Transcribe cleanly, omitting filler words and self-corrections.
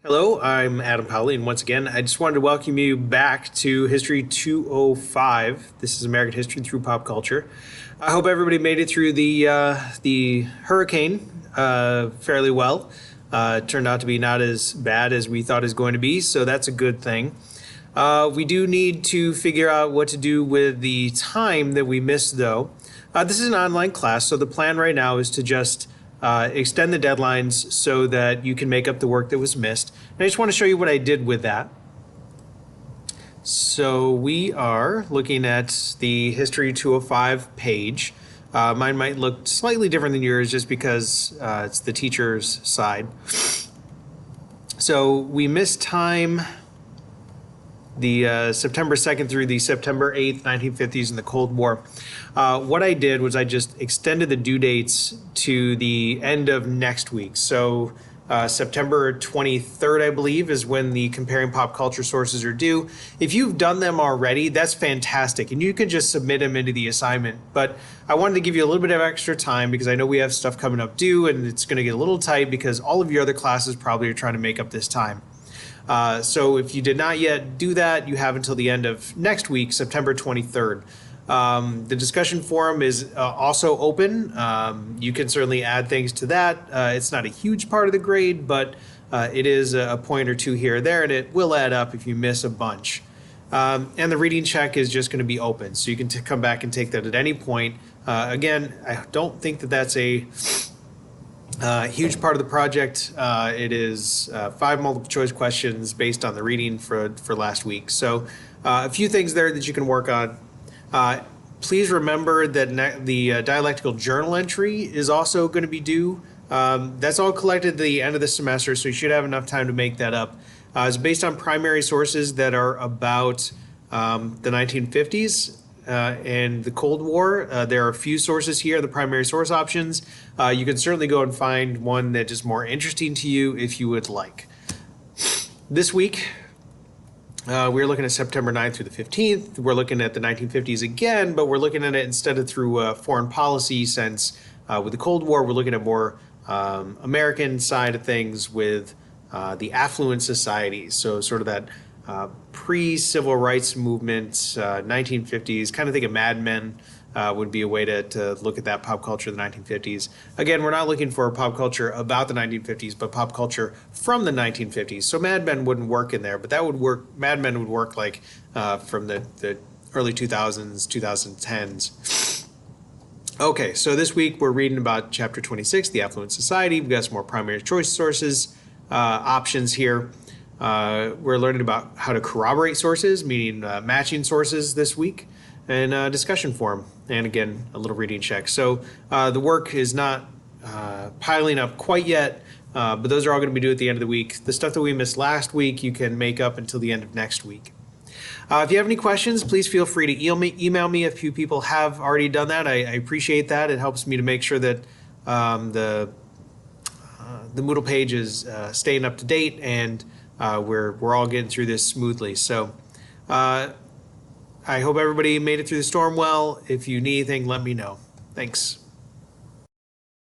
Hello, I'm Adam Powley, and once again, I just wanted to welcome you back to History 205. This is American history through pop culture. I hope everybody made it through the hurricane fairly well. It turned out to be not as bad as we thought it was going to be, so that's a good thing. We do need to figure out what to do with the time that we missed, though. This is an online class, so the plan right now is to just extend the deadlines so that you can make up the work that was missed. And I just want to show you what I did with that. So we are looking at the History 205 page. Mine might look slightly different than yours just because it's the teacher's side. So we missed time the September 2nd through the September 8th, 1950s in the Cold War. What I did was I just extended the due dates to the end of next week. So September 23rd, I believe, is when the comparing pop culture sources are due. If you've done them already, that's fantastic. And you can just submit them into the assignment. But I wanted to give you a little bit of extra time because I know we have stuff coming up due and it's going to get a little tight because all of your other classes probably are trying to make up this time. So if you did not yet do that, you have until the end of next week, September 23rd. The discussion forum is also open. You can certainly add things to that. It's not a huge part of the grade, but it is a point or two here or there, and it will add up if you miss a bunch. And the reading check is just going to be open, so you can come back and take that at any point. Again, I don't think that that's a huge part of the project. It is 5 multiple choice questions based on the reading for last week. So a few things there that you can work on. Please remember that the dialectical journal entry is also going to be due. That's all collected at the end of the semester, so you should have enough time to make that up. It's based on primary sources that are about the 1950s. And the Cold War. There are a few sources here, the primary source options. You can certainly go and find one that is more interesting to you if you would like. This week, we're looking at September 9th through the 15th. We're looking at the 1950s again, but we're looking at it instead of through a foreign policy sense. With the Cold War, we're looking at more American side of things with the affluent societies. So sort of that pre-civil rights movement, 1950s, kind of think of Mad Men would be a way to look at that pop culture of the 1950s. Again, we're not looking for pop culture about the 1950s, but pop culture from the 1950s. So Mad Men wouldn't work in there, but that would work. Mad Men would work like from the early 2000s, 2010s. Okay, so this week we're reading about Chapter 26, The Affluent Society. We've got some more primary choice sources options here. We're learning about how to corroborate sources, meaning matching sources this week, and discussion forum, and again, a little reading check. So the work is not piling up quite yet, but those are all going to be due at the end of the week. The stuff that we missed last week, you can make up until the end of next week. If you have any questions, please feel free to email me. A few people have already done that. I appreciate that. It helps me to make sure that the Moodle page is staying up to date and we're all getting through this smoothly. So I hope everybody made it through the storm well. If you need anything, let me know. Thanks.